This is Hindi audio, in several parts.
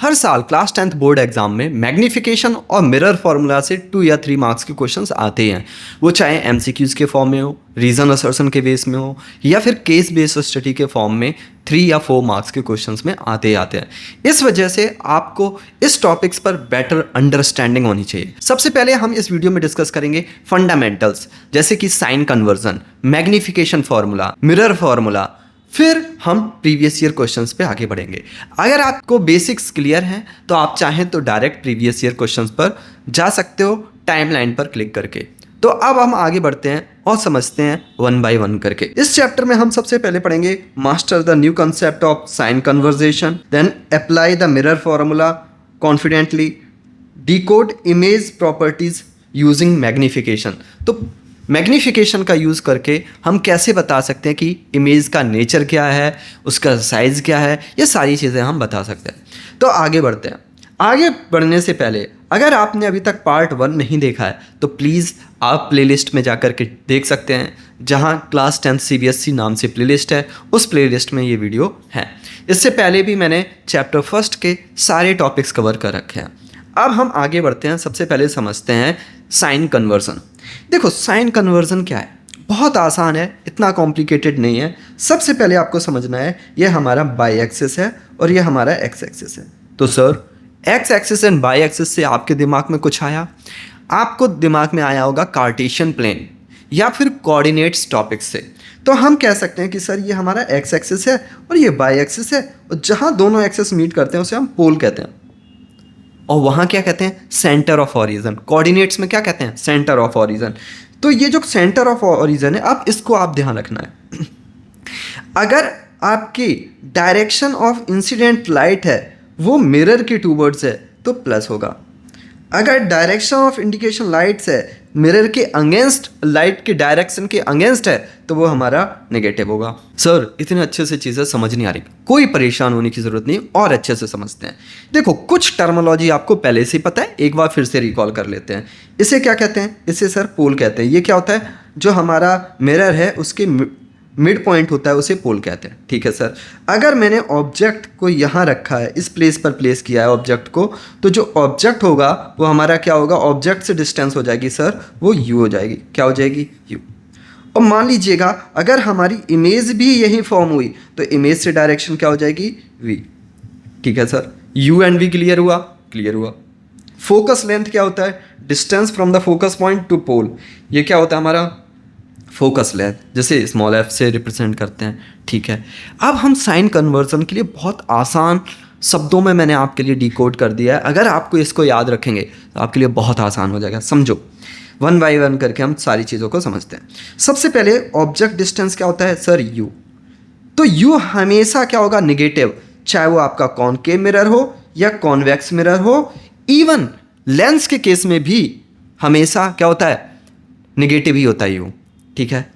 हर साल क्लास 10th बोर्ड एग्जाम में मैग्नीफिकेशन और मिरर फार्मूला से 2 या 3 मार्क्स के क्वेश्चंस आते हैं। वो चाहे एमसीक्यूज के फॉर्म में हो, रीजन असर्शन के बेस में हो, या फिर केस बेस्ड स्टडी के फॉर्म में 3 या 4 मार्क्स के क्वेश्चंस में आते हैं। इस वजह से आपको इस टॉपिक्स पर बेटर अंडरस्टैंडिंग होनी चाहिए। सबसे पहले हम इस वीडियो में डिस्कस करेंगे फंडामेंटल्स, जैसे कि sign conversion, magnification formula, mirror formula. फिर हम प्रीवियस ईयर क्वेश्चंस पे आगे बढ़ेंगे। अगर आपको बेसिक्स क्लियर हैं तो आप चाहें तो डायरेक्ट प्रीवियस ईयर क्वेश्चंस पर जा सकते हो टाइमलाइन पर क्लिक करके। तो अब हम आगे बढ़ते हैं और समझते हैं वन बाय वन करके। इस चैप्टर में हम सबसे पहले पढ़ेंगे master the new concept of sign conversation, then apply the mirror formula confidently, decode image properties using magnification. तो मैग्नीफिकेशन का यूज़ करके हम कैसे बता सकते हैं कि इमेज का नेचर क्या है, उसका साइज़ क्या है, ये सारी चीज़ें हम बता सकते हैं। तो आगे बढ़ते हैं। आगे बढ़ने से पहले अगर आपने अभी तक पार्ट 1 नहीं देखा है तो प्लीज़ आप प्लेलिस्ट में जाकर के देख सकते हैं, जहां क्लास 10th CBSE नाम से प्लेलिस्ट है, उस प्लेलिस्ट में ये वीडियो है। इससे पहले भी मैंने चैप्टर 1 के सारे टॉपिक्स कवर कर रखे हैं। अब हम आगे बढ़ते हैं। सबसे पहले समझते हैं साइन कन्वर्जन। देखो, साइन कन्वर्जन क्या है? बहुत आसान है, इतना कॉम्प्लिकेटेड नहीं है। सबसे पहले आपको समझना है ये हमारा बाई एक्सिस है और ये हमारा एक्स एक्सिस है। तो sir, x axis and by axis से आपके दिमाग में कुछ आया? आपको दिमाग में आया होगा कार्टेशियन प्लेन या फिर कोऑर्डिनेट्स टॉपिक से। तो हम कह सकते हैं कि सर ये हमारा एक्स एक्सिस है और ये बाई एक्सिस है, और जहाँ दोनों एक्सिस मीट करते हैं उसे हम पोल कहते हैं, और वहाँ क्या कहते हैं? Centre of origin. कोऑर्डिनेट्स में क्या कहते हैं? Centre of origin. तो ये जो सेंटर ऑफ ऑरिजिन है, अब इसको आप ध्यान रखना है। अगर आपकी डायरेक्शन ऑफ इंसिडेंट लाइट है वो मिरर के टूवर्ड्स है तो प्लस होगा। अगर डायरेक्शन ऑफ इंडिकेशन लाइट्स है मिरर के अगेंस्ट, लाइट के डायरेक्शन के अगेंस्ट है, तो वो हमारा नेगेटिव होगा। सर, इतने अच्छे से चीज़ें समझ नहीं आ रही, कोई परेशान होने की ज़रूरत नहीं, और अच्छे से समझते हैं। देखो, कुछ टर्मिनोलॉजी आपको पहले से ही पता है, एक बार फिर से रिकॉल कर लेते हैं। इसे क्या कहते हैं? इसे सर पोल कहते हैं। ये क्या होता है? जो हमारा मिरर है उसके मिड पॉइंट होता है, उसे पोल कहते हैं। ठीक है सर। अगर मैंने ऑब्जेक्ट को यहाँ रखा है, इस प्लेस पर प्लेस किया है ऑब्जेक्ट को, तो जो ऑब्जेक्ट होगा वो हमारा क्या होगा? ऑब्जेक्ट से डिस्टेंस हो जाएगी सर, वो यू हो जाएगी। क्या हो जाएगी? यू। और मान लीजिएगा अगर हमारी इमेज भी यही फॉर्म हुई तो इमेज से डायरेक्शन क्या हो जाएगी? वी। ठीक है sir. U and V clear हुआ? क्लियर हुआ। फोकस लेंथ क्या होता है? Distance from the focus point to pole. ये क्या होता है हमारा? फोकस लेंथ, जैसे स्मॉल एफ से रिप्रेजेंट करते हैं। ठीक है। अब हम साइन कन्वर्जन के लिए बहुत आसान शब्दों में मैंने आपके लिए डिकोड कर दिया है। अगर आपको इसको याद रखेंगे तो आपके लिए बहुत आसान हो जाएगा। समझो, वन बाय वन करके हम सारी चीज़ों को समझते हैं। सबसे पहले ऑब्जेक्ट डिस्टेंस क्या होता है सर? यू। तो यू हमेशा क्या होगा? निगेटिव, चाहे वो आपका कॉनकेव मिरर हो या कॉन्वेक्स मिरर हो। इवन लेंस के केस में भी हमेशा क्या होता है? निगेटिव ही होता है यू। ठीक है।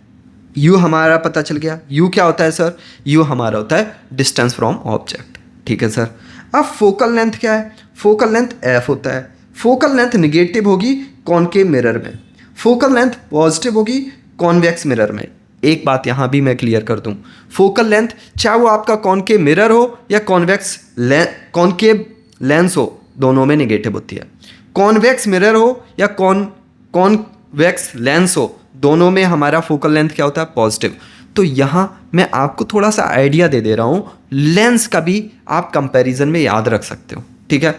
यू हमारा पता चल गया। यू क्या होता है सर? यू हमारा होता है डिस्टेंस फ्रॉम ऑब्जेक्ट। ठीक है सर। अब फोकल लेंथ क्या है? फोकल लेंथ एफ होता है। फोकल लेंथ निगेटिव होगी कॉनकेव मिरर में, फोकल लेंथ पॉजिटिव होगी कॉन्वेक्स मिरर में। एक बात यहाँ भी मैं क्लियर कर दूँ, फोकल लेंथ चाहे वो आपका कॉनकेव मिरर हो या कॉनकेव लेंस हो, दोनों में निगेटिव होती है। कॉन्वेक्स मिरर हो या कॉन्वेक्स लेंस हो, दोनों में हमारा फोकल लेंथ क्या होता है? पॉजिटिव। तो यहाँ मैं आपको थोड़ा सा आइडिया दे दे रहा हूँ, लेंस का भी आप कंपैरिजन में याद रख सकते हो। ठीक है।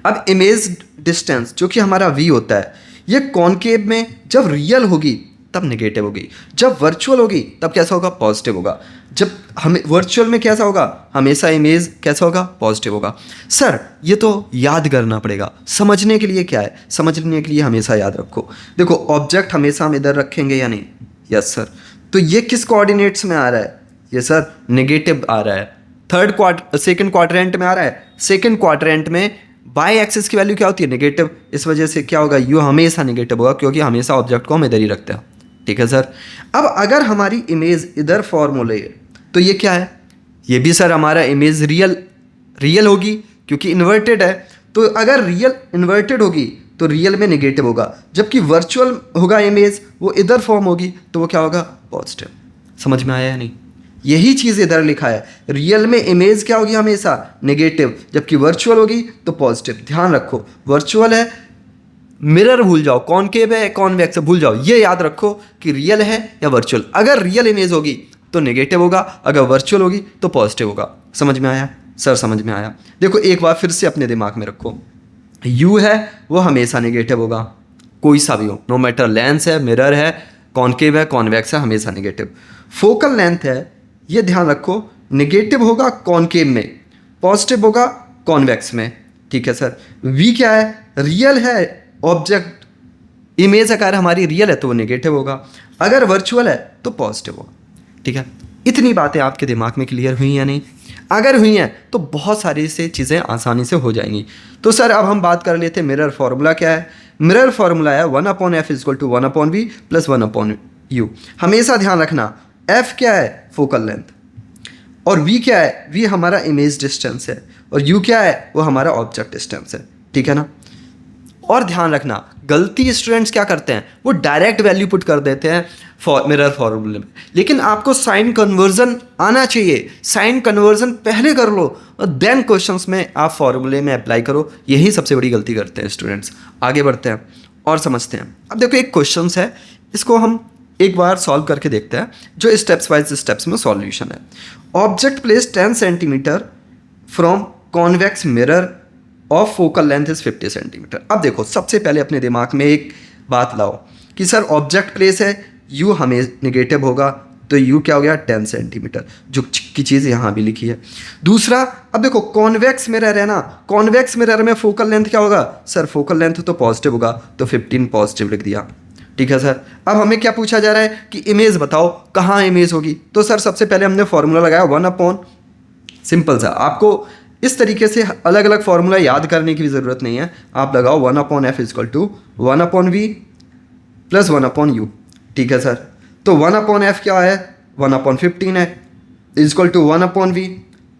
अब इमेज डिस्टेंस जो कि हमारा v होता है, ये कॉनकेव में जब रियल होगी तब नेगेटिव होगी, जब वर्चुअल होगी तब कैसा होगा? पॉजिटिव होगा। जब हमें वर्चुअल में कैसा होगा? हमेशा इमेज कैसा होगा? पॉजिटिव होगा। सर, ये तो याद करना पड़ेगा। समझने के लिए क्या है? समझने के लिए हमेशा याद रखो। देखो, ऑब्जेक्ट हमेशा हम इधर रखेंगे या नहीं? Yes sir. तो ये किस कोऑर्डिनेट्स में आ रहा है? ये सर नेगेटिव आ रहा है। सेकंड क्वाड्रेंट में आ रहा है। सेकंड क्वाड्रेंट में बाई एक्सिस की वैल्यू क्या होती है? नेगेटिव। इस वजह से क्या होगा? यू हमेशा नेगेटिव होगा, क्योंकि हमेशा ऑब्जेक्ट को हम इधर ही रखते हैं। ठीक है सर। अब अगर हमारी इमेज इधर फॉर्मूले है तो ये क्या है? ये भी सर हमारा इमेज रियल होगी, क्योंकि इन्वर्टेड है। तो अगर रियल इन्वर्टेड होगी तो रियल में नेगेटिव होगा, जबकि वर्चुअल होगा इमेज, वो इधर फॉर्म होगी तो वो क्या होगा? पॉजिटिव। समझ में आया या नहीं? यही चीज़ इधर लिखा है, रियल में इमेज क्या होगी हमेशा नेगेटिव, जबकि वर्चुअल होगी तो पॉजिटिव। ध्यान रखो, वर्चुअल है, मिरर भूल जाओ, कॉनकेव है कॉन्वेक्स है भूल जाओ, ये याद रखो कि रियल है या वर्चुअल। अगर रियल इमेज होगी तो नेगेटिव होगा, अगर वर्चुअल होगी तो पॉजिटिव होगा। समझ में आया सर? समझ में आया। देखो एक बार फिर से अपने दिमाग में रखो, यू है वो हमेशा नेगेटिव होगा, कोई सा भी हो, नो मैटर लेंस है, मिरर है, कॉनकेव है, कॉन्वेक्स है, हमेशा नेगेटिव। फोकल लेंथ है, ये ध्यान रखो, नेगेटिव होगा कॉनकेव में, पॉजिटिव होगा कॉन्वेक्स में। ठीक है सर। वी क्या है? रियल है ऑब्जेक्ट, इमेज अगर हमारी रियल है तो वो नेगेटिव होगा, अगर वर्चुअल है तो पॉजिटिव होगा। ठीक है, इतनी बातें आपके दिमाग में क्लियर हुई या नहीं? अगर हुई हैं तो बहुत सारी से चीज़ें आसानी से हो जाएंगी। तो सर अब हम बात कर लेते हैं मिरर फार्मूला क्या है। मिरर फार्मूला है 1/f = 1/v + 1/u। हमेशा ध्यान रखना, f क्या है? फोकल लेंथ, और v क्या है? v हमारा इमेज डिस्टेंस है, और u क्या है? वो हमारा ऑब्जेक्ट डिस्टेंस है। ठीक है ना? और ध्यान रखना, गलती स्टूडेंट्स क्या करते हैं, वो डायरेक्ट वैल्यू पुट कर देते हैं मिरर फॉर्मूले में, लेकिन आपको साइन कन्वर्जन आना चाहिए। साइन कन्वर्जन पहले कर लो और देन क्वेश्चंस में आप फॉर्मूले में अप्लाई करो। यही सबसे बड़ी गलती करते हैं स्टूडेंट्स। आगे बढ़ते हैं और समझते हैं। अब देखो एक क्वेश्चन है, इसको हम एक बार सॉल्व करके देखते हैं, जो स्टेप्स वाइज स्टेप्स में सॉल्यूशन है। Object place 10 centimetre from convex mirror of focal length is 50 centimetre. अब देखो सबसे पहले अपने दिमाग में एक बात लाओ कि सर ऑब्जेक्ट प्लेस है, यू हमें नेगेटिव होगा, तो यू क्या हो गया? 10 सेंटीमीटर, जो की चीज़ यहाँ भी लिखी है। दूसरा, अब देखो कॉन्वेक्स मिरर है ना, कॉन्वेक्स मिरर में फोकल लेंथ क्या होगा? सर फोकल लेंथ तो पॉजिटिव होगा, तो 15 पॉजिटिव लिख दिया। ठीक है सर। अब हमें क्या पूछा जा रहा है कि इमेज बताओ, कहाँ इमेज होगी? तो सर सबसे पहले हमने फॉर्मूला लगाया 1/, सिंपल सा, आपको इस तरीके से अलग अलग फार्मूला याद करने की भी ज़रूरत नहीं है, आप लगाओ 1/f = 1/v + 1/u। ठीक है सर। तो 1/f क्या है? 1/15 है, = 1/v,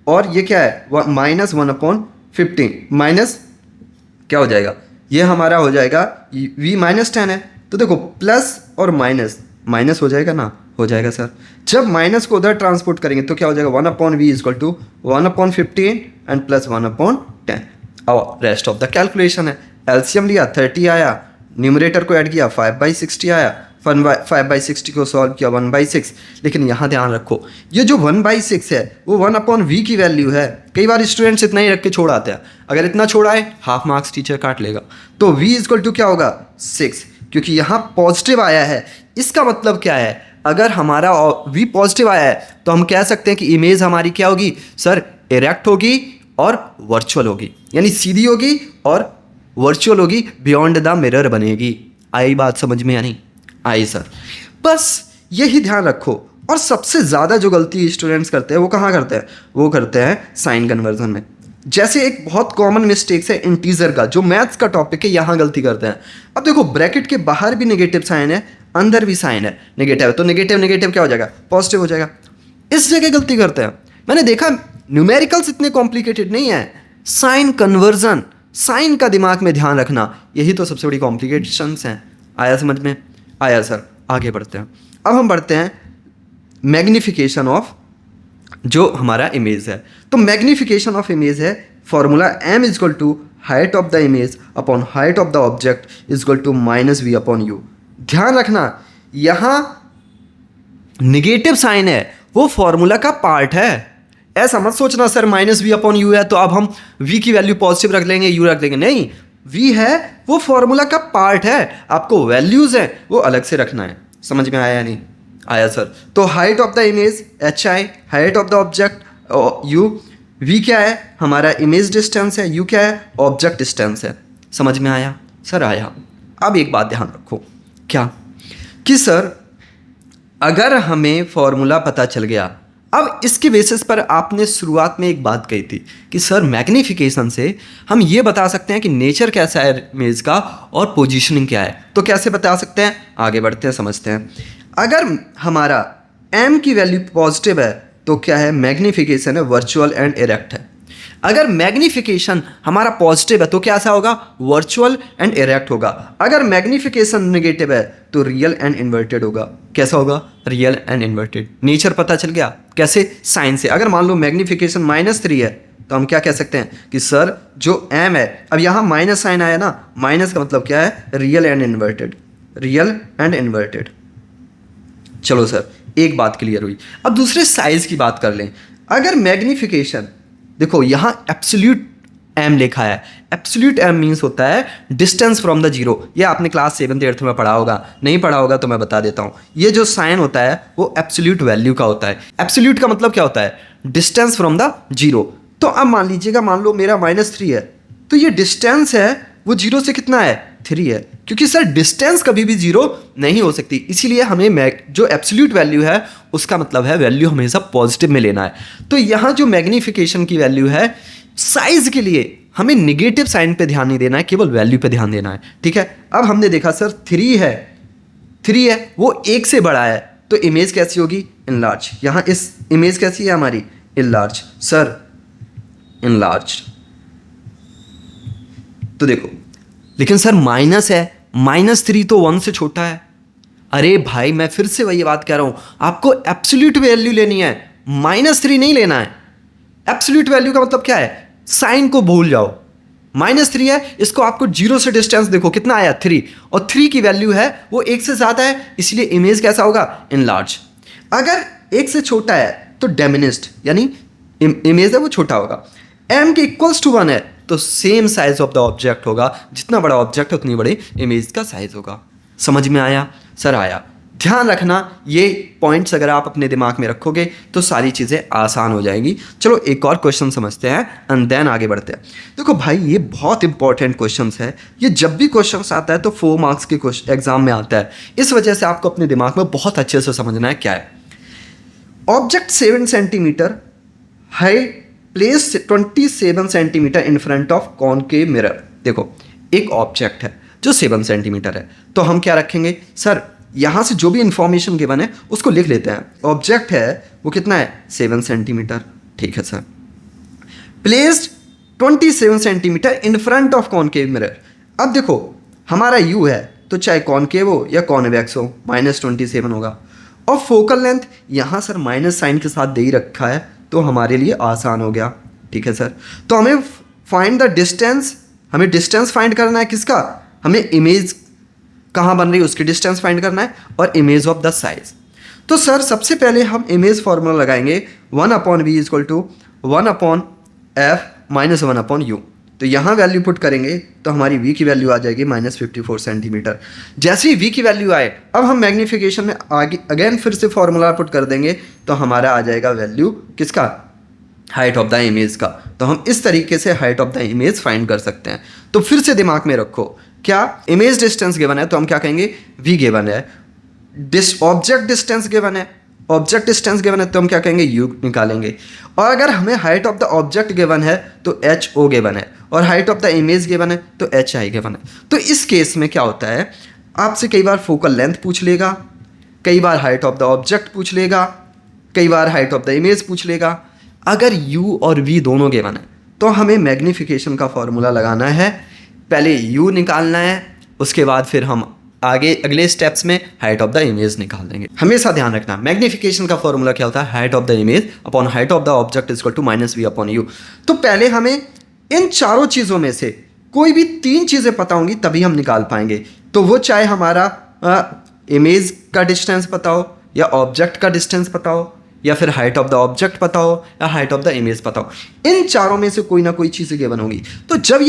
और ये क्या है? -1/15 माइनस क्या हो जाएगा? ये हमारा हो जाएगा v -10 है, तो देखो प्लस और माइनस, माइनस हो जाएगा ना? हो जाएगा सर। जब माइनस को उधर ट्रांसपोर्ट करेंगे तो क्या हो जाएगा? 1/v = 1/15 and plus 1/10। अब रेस्ट ऑफ द कैलकुलेशन है, एलसीएम लिया 30 आया, न्यूमरेटर को ऐड किया 5/60 आया, 5/60 को सॉल्व किया 1/6। लेकिन यहाँ ध्यान रखो, ये जो 1/6 है वो 1/v की वैल्यू है। कई बार स्टूडेंट्स इतना ही रख के छोड़ आते हैं, अगर इतना छोड़ा है हाफ मार्क्स टीचर काट लेगा। तो v = क्या होगा? 6, क्योंकि यहाँ पॉजिटिव आया है। इसका मतलब क्या है? अगर हमारा v पॉजिटिव आया है तो हम कह सकते हैं कि इमेज हमारी क्या होगी सर? इरेक्ट होगी और वर्चुअल होगी, यानी सीधी होगी और वर्चुअल होगी, बियॉन्ड द मिरर बनेगी। आई बात समझ में या नहीं आई सर? बस यही ध्यान रखो। और सबसे ज़्यादा जो गलती स्टूडेंट्स करते हैं वो कहाँ करते हैं? वो करते हैं साइन कन्वर्जन में। जैसे एक बहुत कॉमन मिस्टेक्स है इंटीजर का, जो मैथ्स का टॉपिक है, यहाँ गलती करते हैं। अब देखो ब्रैकेट के बाहर भी नेगेटिव साइन है, अंदर भी साइन है नेगेटिव, तो नेगेटिव नेगेटिव क्या हो जाएगा? पॉजिटिव हो जाएगा। इस जगह गलती करते हैं। मैंने देखा न्यूमेरिकल्स इतने कॉम्प्लिकेटेड नहीं है, साइन कन्वर्जन, साइन का दिमाग में ध्यान रखना, यही तो सबसे बड़ी कॉम्प्लिकेशंस हैं। आया समझ में? आया सर। आगे बढ़ते हैं। अब हम बढ़ते हैं मैग्निफिकेशन ऑफ जो हमारा इमेज है। तो मैग्निफिकेशन ऑफ इमेज है formula m = height of the image upon height of the object = -v/u। ध्यान रखना, यहाँ निगेटिव साइन है, वो फॉर्मूला का पार्ट है। ऐसा मत सोचना सर -v/u है तो अब हम v की वैल्यू पॉजिटिव रख लेंगे, u रख देंगे, नहीं। v है वो फॉर्मूला का पार्ट है, आपको वैल्यूज है वो अलग से रखना है। समझ में आया या नहीं आया सर? तो height of the image hi, height of the object u, v क्या है? हमारा इमेज डिस्टेंस है, u क्या है? ऑब्जेक्ट डिस्टेंस है। समझ में आया सर? आया। अब एक बात ध्यान रखो, क्या कि सर अगर हमें फॉर्मूला पता चल गया, अब इसके बेसिस पर आपने शुरुआत में एक बात कही थी कि सर मैग्नीफिकेशन से हम ये बता सकते हैं कि नेचर कैसा है इमेज का और पोजीशनिंग क्या है। तो कैसे बता सकते हैं? आगे बढ़ते हैं, समझते हैं। अगर हमारा m की वैल्यू पॉजिटिव है तो क्या है? मैग्नीफिकेशन है वर्चुअल एंड इरेक्ट है। अगर मैग्निफिकेशन हमारा पॉजिटिव है तो कैसा होगा, वर्चुअल एंड इरेक्ट होगा। अगर मैग्निफिकेशन नेगेटिव है तो रियल एंड इन्वर्टेड होगा। कैसा होगा, रियल एंड इन्वर्टेड। नेचर पता चल गया कैसे, साइन से। अगर मान लो मैग्निफिकेशन -3 है तो हम क्या कह सकते हैं कि सर जो m है, अब यहाँ माइनस साइन आया ना, माइनस का मतलब क्या है, real and inverted, real and inverted. चलो सर, एक बात क्लियर हुई। अब दूसरे साइज की बात कर लें। अगर मैग्निफिकेशन, देखो यहाँ एब्सोल्यूट m लिखा है। एब्सोल्यूट m मीन्स होता है डिस्टेंस फ्रॉम द जीरो। ये आपने क्लास 7th 8th में पढ़ा होगा, नहीं पढ़ा होगा तो मैं बता देता हूँ। ये जो साइन होता है वो एब्सोल्यूट वैल्यू का होता है। एब्सोल्यूट का मतलब क्या होता है, डिस्टेंस फ्रॉम द जीरो। तो अब मान लीजिएगा, मान लो मेरा -3 है, तो ये डिस्टेंस है वो जीरो से कितना है, 3 है। क्योंकि सर डिस्टेंस कभी भी जीरो नहीं हो सकती, इसीलिए हमें जो एब्सोल्यूट वैल्यू है उसका मतलब है वैल्यू हमेशा पॉजिटिव में लेना है। तो यहाँ जो मैग्निफिकेशन की वैल्यू है, साइज के लिए हमें निगेटिव साइन पे ध्यान नहीं देना है, केवल वैल्यू पे ध्यान देना है। ठीक है, अब हमने देखा सर 3 है वो 1 से बड़ा है, तो इमेज कैसी होगी, इनलार्ज। यहाँ इस इमेज कैसी है हमारी, इनलार्ज। सर इनलार्ज, तो देखो, लेकिन सर माइनस है, -3 तो 1 से छोटा है। अरे भाई मैं फिर से वही बात कह रहा हूं, आपको एब्सोल्यूट वैल्यू लेनी है, -3 नहीं लेना है। एब्सोल्यूट वैल्यू का मतलब क्या है, साइन को भूल जाओ। -3 है, इसको आपको जीरो से डिस्टेंस देखो कितना आया, 3, और 3 की वैल्यू है वो 1 से ज़्यादा है, इसलिए इमेज कैसा होगा, इनलार्ज। अगर 1 से छोटा है तो डेमिनिस्ड, यानी इमेज है वो छोटा होगा। m के इक्वल्स टू 1 है तो same size of the object होगा, जितना बड़ा ऑब्जेक्ट है उतनी बड़ी इमेज का साइज होगा। समझ में आया सर, आया। ध्यान रखना ये पॉइंट्स अगर आप अपने दिमाग में रखोगे तो सारी चीज़ें आसान हो जाएंगी। चलो एक और क्वेश्चन समझते हैं एंड देन आगे बढ़ते हैं। देखो भाई ये बहुत इंपॉर्टेंट क्वेश्चन है, ये जब भी क्वेश्चन आता है तो 4 मार्क्स के एग्जाम में आता है, इस वजह से आपको अपने दिमाग में बहुत अच्छे से समझना है क्या है। Object 7 centimetre high place 27 centimetre in front of concave mirror. देखो एक ऑब्जेक्ट है जो 7 सेंटीमीटर है, तो हम क्या रखेंगे सर, यहाँ से जो भी इंफॉर्मेशन गिवन है उसको लिख लेते हैं। ऑब्जेक्ट है वो कितना है, 7 सेंटीमीटर। ठीक है sir, placed 27 centimetre in front of concave mirror. अब देखो हमारा यू है तो चाहे कॉनकेव हो या कॉन्वेक्स हो, -27 होगा। और फोकल लेंथ यहाँ सर माइनस साइन के साथ दे ही रखा है, तो हमारे लिए आसान हो गया। ठीक है सर, तो हमें फाइंड द डिस्टेंस, हमें डिस्टेंस फाइंड करना है किसका, हमें इमेज कहाँ बन रही है उसकी डिस्टेंस फाइंड करना है, और इमेज ऑफ द साइज। तो सर सबसे पहले हम इमेज फॉर्मूला लगाएंगे 1/v = 1/f - 1/u। तो यहाँ वैल्यू पुट करेंगे तो हमारी v की वैल्यू आ जाएगी -54 सेंटीमीटर। जैसे ही v की वैल्यू आए, अब हम मैग्नीफिकेशन में आगे अगेन फिर से फॉर्मूला पुट कर देंगे तो हमारा आ जाएगा वैल्यू किसका, हाइट ऑफ द इमेज का। तो हम इस तरीके से height of the image find कर सकते हैं। तो फिर से दिमाग में रखो, क्या इमेज डिस्टेंस गिवन है तो हम क्या कहेंगे, v गिवन है। ऑब्जेक्ट डिस्टेंस गिवन है, ऑब्जेक्ट डिस्टेंस गिवन है तो हम क्या कहेंगे, u निकालेंगे। और अगर हमें height of the object given है तो ho गिवन है, और height of the image given है तो hi गिवन है। तो इस केस में क्या होता है, आपसे कई बार फोकल लेंथ पूछ लेगा, कई बार हाइट ऑफ द ऑब्जेक्ट पूछ लेगा, कई बार हाइट ऑफ द इमेज पूछ लेगा। अगर u और v दोनों गिवन है तो हमें मैग्नीफिकेशन का फॉर्मूला लगाना है। पहले u निकालना है, उसके बाद फिर हम आगे अगले स्टेप्स में हाइट ऑफ द इमेज निकाल देंगे। हमेशा ध्यान रखना मैग्नीफिकेशन का फॉर्मूला क्या होता है, height of the image upon height of the object is equal to -v/u। तो पहले हमें इन चारों चीज़ों में से कोई भी 3 चीज़ें पता होंगी तभी हम निकाल पाएंगे। तो वो चाहे हमारा इमेज का डिस्टेंस पता हो, या ऑब्जेक्ट का डिस्टेंस पता हो, या फिर हाइट ऑफ द ऑब्जेक्ट पता हो, या हाइट ऑफ द इमेज पता हो। इन चारों में से कोई ना कोई चीज़ गिवन होगी। तो जब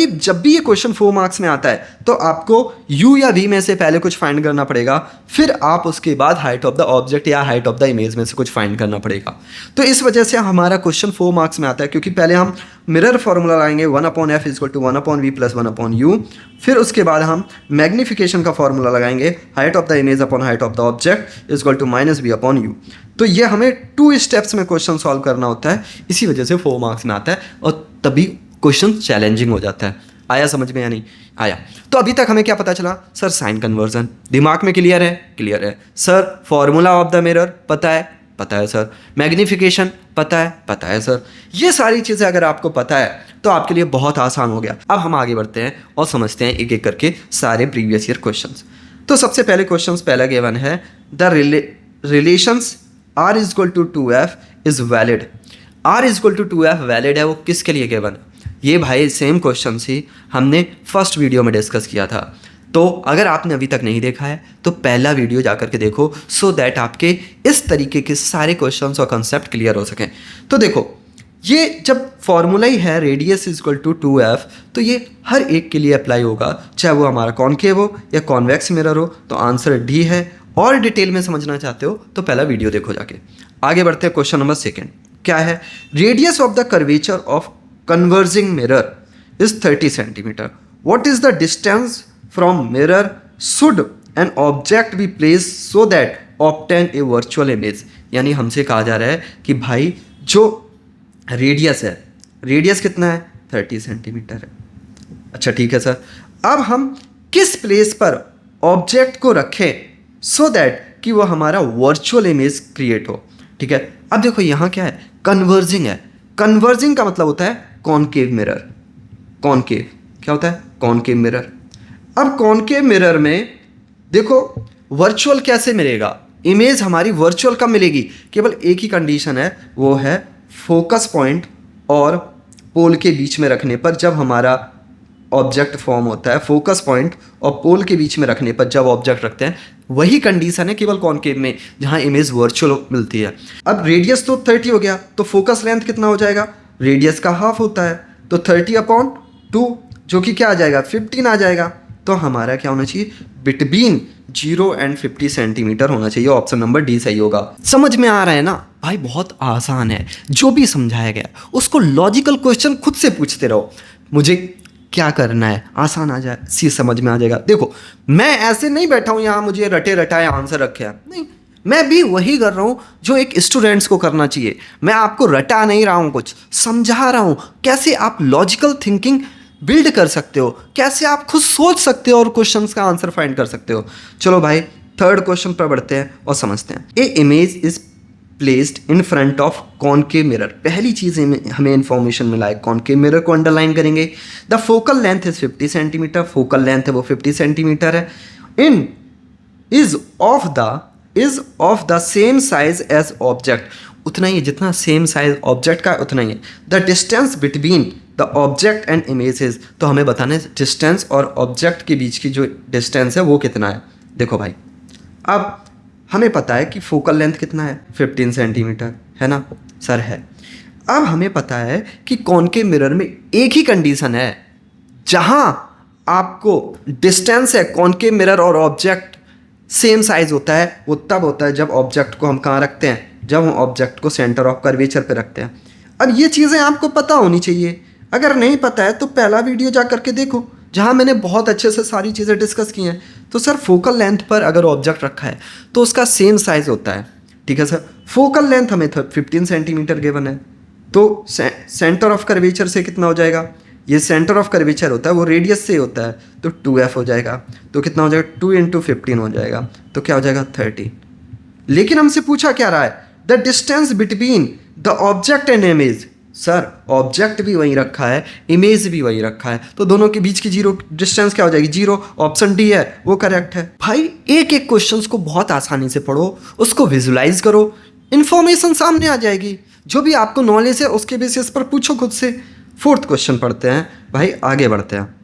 भी ये क्वेश्चन 4 मार्क्स में आता है तो आपको u या v में से पहले कुछ फाइंड करना पड़ेगा, फिर आप उसके बाद हाइट ऑफ द ऑब्जेक्ट या हाइट ऑफ द इमेज में से कुछ फाइंड करना पड़ेगा। तो इस वजह से हमारा क्वेश्चन 4 मार्क्स में आता है, क्योंकि पहले हम मिरर फॉर्मूला लाएंगे 1/f = 1/v + 1/u। फिर उसके बाद हम मैग्नीफिकेशन का फॉर्मूला लगाएंगे height of the image upon height of the object is equal to -v/u। तो ये हमें 2 स्टेप्स में क्वेश्चन सॉल्व करना होता है, इसी वजह से 4 मार्क्स में आता है, और तभी क्वेश्चन चैलेंजिंग हो जाता है। आया समझ में या नहीं आया? तो अभी तक हमें क्या पता चला सर, साइन कन्वर्जन दिमाग में क्लियर है, क्लियर है। Sir formula of the mirror पता है, पता है सर। मैग्नीफिकेशन पता है सर। ये सारी चीज़ें अगर आपको पता है तो आपके लिए बहुत आसान हो गया। अब हम आगे बढ़ते हैं और समझते हैं एक एक करके सारे प्रीवियस ईयर क्वेश्चंस। तो सबसे पहले क्वेश्चंस पहला गिवन है, the relations r is equal to 2f is valid. r is equal to 2f valid है, वो किसके लिए गिवन है? ये भाई सेम क्वेश्चन ही हमने फर्स्ट वीडियो में डिस्कस किया था। तो अगर आपने अभी तक नहीं देखा है तो पहला वीडियो जा करके देखो, सो दैट आपके इस तरीके के सारे क्वेश्चंस और कंसेप्ट क्लियर हो सकें। तो देखो, ये जब फॉर्मूला ही है radius is equal to 2f, तो ये हर एक के लिए अप्लाई होगा, चाहे वो हमारा कॉनकेव हो या कॉन्वेक्स मिरर हो। तो आंसर डी है। और डिटेल में समझना चाहते हो तो पहला वीडियो देखो जाके। आगे बढ़ते हैं, क्वेश्चन नंबर सेकेंड क्या है? Radius of the curvature of converging mirror is 30 centimetre. What is the distance from mirror should an object be place so that obtain a virtual image. यानी हमसे कहा जा रहा है कि भाई जो रेडियस है, रेडियस कितना है? 30 सेंटीमीटर है। अच्छा ठीक है सर, अब हम किस प्लेस पर ऑब्जेक्ट को रखें सो दैट कि वो हमारा वर्चुअल इमेज क्रिएट हो। ठीक है, अब देखो यहाँ क्या है? कन्वर्जिंग है। कन्वर्जिंग का मतलब होता है कॉनकेव मिरर। कॉनकेव क्या होता है? Concave mirror. अब कॉनकेव मिरर में देखो वर्चुअल कैसे मिलेगा? इमेज हमारी वर्चुअल कब मिलेगी? केवल एक ही कंडीशन है, वो है फोकस पॉइंट और पोल के बीच में रखने पर। जब हमारा ऑब्जेक्ट फॉर्म होता है, फोकस पॉइंट और पोल के बीच में रखने पर जब ऑब्जेक्ट रखते हैं, वही कंडीशन है केवल कॉनकेव में जहां इमेज वर्चुअल मिलती है। अब रेडियस तो 30 हो गया, तो फोकस लेंथ कितना हो जाएगा? रेडियस का हाफ होता है, तो 30/2 जो कि क्या आ जाएगा? 15 आ जाएगा। तो हमारा क्या होना चाहिए? बिटवीन 0 एंड 50 सेंटीमीटर होना चाहिए। ऑप्शन नंबर डी सही होगा। समझ में आ रहा है ना भाई? बहुत आसान है। जो भी समझाया गया उसको लॉजिकल क्वेश्चन खुद से पूछते रहो। मुझे क्या करना है? आसान आ जाए, सी समझ में आ जाएगा। देखो, मैं ऐसे नहीं बैठा हूँ यहाँ मुझे रटे रटाए आंसर रखे हैं, नहीं। मैं भी वही कर रहा हूँ जो एक स्टूडेंट्स को करना चाहिए। मैं आपको रटा नहीं रहा हूँ, कुछ समझा रहा हूँ कैसे आप लॉजिकल थिंकिंग बिल्ड कर सकते हो, कैसे आप खुद सोच सकते हो और क्वेश्चंस का आंसर फाइंड कर सकते हो। चलो भाई, थर्ड क्वेश्चन पर बढ़ते हैं और समझते हैं। A image is placed in front of concave mirror. पहली चीज़ हमें इंफॉर्मेशन मिला है, कॉनकेव मिरर को अंडरलाइन करेंगे। The focal length is 50 centimetre. Focal length है वो 50 सेंटीमीटर है। In is of the same size as object. उतना ही जितना सेम साइज ऑब्जेक्ट का उतना ही है। The distance between the object and images. तो हमें बताना है डिस्टेंस और ऑब्जेक्ट के बीच की जो डिस्टेंस है वो कितना है। देखो भाई, अब हमें पता है कि फोकल लेंथ कितना है? 15 सेंटीमीटर है ना सर? है। अब हमें पता है कि कॉनकेव मिरर में एक ही कंडीशन है, जहां आपको डिस्टेंस है कॉनकेव मिरर और ऑब्जेक्ट सेम साइज होता है, वो तब होता है जब ऑब्जेक्ट को हम कहाँ रखते हैं? जब हम ऑब्जेक्ट को सेंटर ऑफ कर्वेचर पे रखते हैं। अब ये चीज़ें आपको पता होनी चाहिए। अगर नहीं पता है तो पहला वीडियो जा करके देखो, जहाँ मैंने बहुत अच्छे से सारी चीज़ें डिस्कस की हैं। तो सर फोकल लेंथ पर अगर ऑब्जेक्ट रखा है तो उसका सेम साइज होता है। ठीक है सर, फोकल लेंथ हमें 15 सेंटीमीटर गिवन है, तो सेंटर ऑफ कर्वेचर से कितना हो जाएगा? ये सेंटर ऑफ कर्वेचर होता है, वो रेडियस से होता है, तो 2f हो जाएगा। तो कितना हो जाएगा? 2 × 15 हो जाएगा, तो क्या हो जाएगा? 30। लेकिन हमसे पूछा क्या रहा है? The distance between the object and image. Sir object भी वही रखा है, इमेज भी वही रखा है, तो दोनों के बीच की जीरो डिस्टेंस क्या हो जाएगी? 0। ऑप्शन डी है वो करेक्ट है। भाई एक एक क्वेश्चंस को बहुत आसानी से पढ़ो, उसको विजुलाइज करो, इन्फॉर्मेशन सामने आ जाएगी। जो भी आपको नॉलेज है उसके बेसिस पर पूछो खुद से। फोर्थ क्वेश्चन पढ़ते हैं भाई, आगे बढ़ते हैं।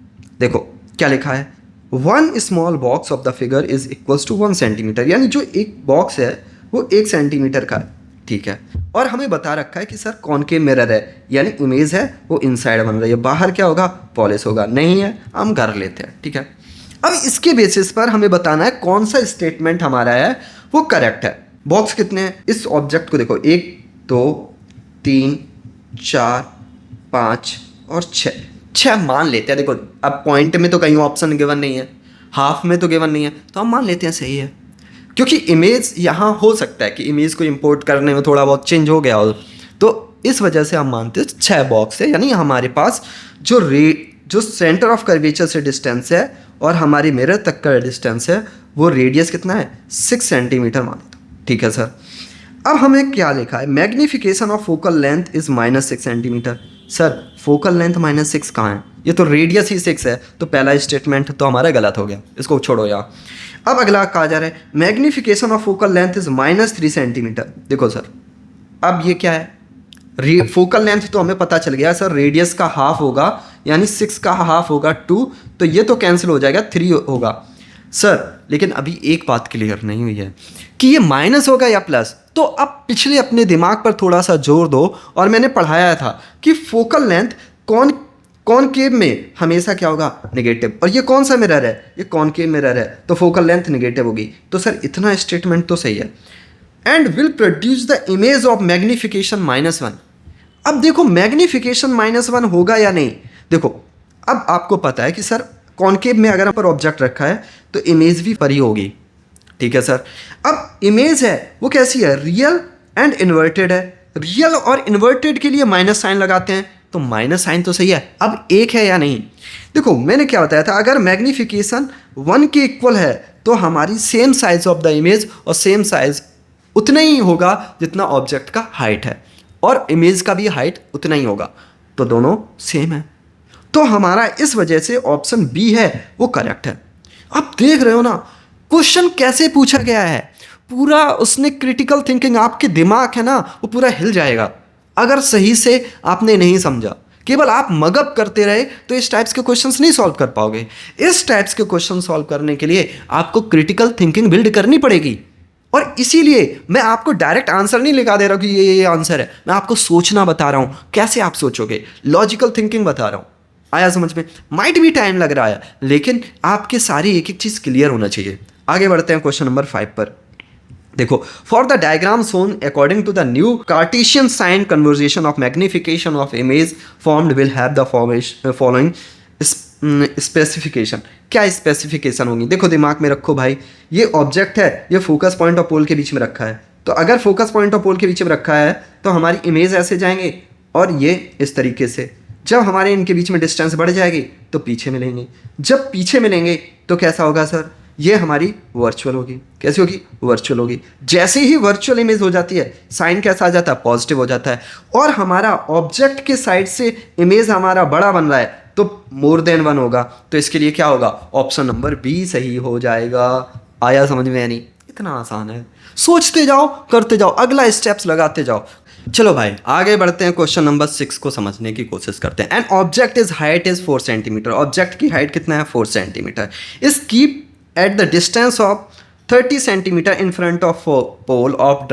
देखो क्या लिखा है? 1 small box of the figure is equals to 1 centimetre. यानी जो एक बॉक्स है वो 1 सेंटीमीटर का है। ठीक है, और हमें बता रखा है कि सर कॉनकेव मिरर है, यानी इमेज है वो इनसाइड बन रही है, बाहर क्या होगा? पॉलिश होगा। नहीं है, हम कर लेते हैं। ठीक है, अब इसके बेसिस पर हमें बताना है कौन सा स्टेटमेंट हमारा है वो करेक्ट है। बॉक्स कितने हैं? इस ऑब्जेक्ट को देखो, 1 2 3 4 5 और 6 मान लेते हैं। देखो अब पॉइंट में तो कहीं ऑप्शन गिवन नहीं है, हाफ में तो गिवन नहीं है, तो हम मान लेते हैं सही है। क्योंकि इमेज यहाँ हो सकता है कि इमेज को इंपोर्ट करने में थोड़ा बहुत चेंज हो गया हो, तो इस वजह से हम मानते हैं 6 बॉक्स है। यानी हमारे पास जो सेंटर ऑफ कर्वेचर से डिस्टेंस है और हमारी मिरर तक का डिस्टेंस है, वो रेडियस कितना है? 6 सेंटीमीटर मान लेते। ठीक है सर, अब हमें क्या लिखा है, magnification of focal length is -6 centimetre. Sir focal length -6 कहाँ है, ये तो रेडियस ही 6 है, तो पहला स्टेटमेंट तो हमारा गलत हो गया, इसको छोड़ो यहाँ। अब अगला कहा जा रहा है magnification of focal length is -3 centimetre. देखो सर अब ये क्या है, फोकल लेंथ तो हमें पता चल गया सर, रेडियस का हाफ होगा यानी 6 का हाफ होगा 2, तो ये तो कैंसिल हो जाएगा, 3 होगा सर। लेकिन अभी एक बात क्लियर नहीं हुई है कि ये माइनस होगा या प्लस। तो अब पिछले अपने दिमाग पर थोड़ा सा जोर दो, और मैंने पढ़ाया था कि फोकल लेंथ कॉनकेव में हमेशा क्या होगा, नेगेटिव, और ये कौन सा मिरर है, ये कॉनकेव मिरर है, तो फोकल लेंथ नेगेटिव होगी। तो सर इतना स्टेटमेंट तो सही है। And will produce the image of magnification -1। अब देखो मैग्निफिकेशन -1 होगा या नहीं। देखो अब आपको पता है कि सर कॉनकेव में अगर पर ऑब्जेक्ट रखा है तो इमेज भी परी होगी, ठीक है सर। अब इमेज है वो कैसी है, रियल एंड इन्वर्टेड है। रियल और इन्वर्टेड के लिए माइनस साइन लगाते हैं, तो माइनस साइन तो सही है। अब एक है या नहीं, देखो मैंने क्या बताया था, अगर मैग्निफिकेशन 1 के इक्वल है तो हमारी same size of the image और सेम साइज उतना ही होगा जितना ऑब्जेक्ट का हाइट है, और इमेज का भी हाइट उतना ही होगा, तो दोनों सेम है। तो हमारा इस वजह से ऑप्शन बी है वो करेक्ट है। आप देख रहे हो ना क्वेश्चन कैसे पूछा गया है, पूरा उसने क्रिटिकल थिंकिंग, आपके दिमाग है ना वो पूरा हिल जाएगा अगर सही से आपने नहीं समझा। केवल आप मगअप करते रहे तो इस टाइप्स के क्वेश्चंस नहीं सॉल्व कर पाओगे। इस टाइप्स के क्वेश्चन सॉल्व करने के लिए आपको क्रिटिकल थिंकिंग बिल्ड करनी पड़ेगी, और इसीलिए मैं आपको डायरेक्ट आंसर नहीं लिखा दे रहा हूँ कि ये आंसर है, मैं आपको सोचना बता रहा हूँ, कैसे आप सोचोगे, लॉजिकल थिंकिंग बता रहा हूँ। आया समझ में, माइट भी टाइम लग रहा है लेकिन आपके सारी एक एक चीज़ क्लियर होना चाहिए। आगे बढ़ते हैं क्वेश्चन नंबर 5 पर। देखो for the diagram shown according to the new Cartesian sign conversation of magnification of image formed will have the following specification. क्या स्पेसिफिकेशन होंगी, देखो दिमाग में रखो भाई, ये ऑब्जेक्ट है, ये फोकस पॉइंट और पोल के बीच में रखा है, तो अगर फोकस पॉइंट और पोल के बीच में रखा है तो हमारी इमेज ऐसे जाएंगे और ये इस तरीके से। जब हमारे इनके बीच में डिस्टेंस बढ़ जाएगी तो पीछे मिलेंगे, जब पीछे मिलेंगे तो कैसा होगा सर, ये हमारी वर्चुअल होगी। कैसी होगी, वर्चुअल होगी। जैसे ही वर्चुअल इमेज हो जाती है साइन कैसा आ जाता है, पॉजिटिव हो जाता है, और हमारा ऑब्जेक्ट के साइड से इमेज हमारा बड़ा बन रहा है तो मोर देन 1 होगा, तो इसके लिए क्या होगा, ऑप्शन नंबर बी सही हो जाएगा। आया समझ में, यानी इतना आसान है, सोचते जाओ करते जाओ, अगला स्टेप्स लगाते जाओ। चलो भाई आगे बढ़ते हैं, क्वेश्चन नंबर 6 को समझने की कोशिश करते हैं। An object is height is 4 centimetre. Object की हाइट कितना है, 4 centimetre. Is keep at the distance of 30 centimetre in front of pole of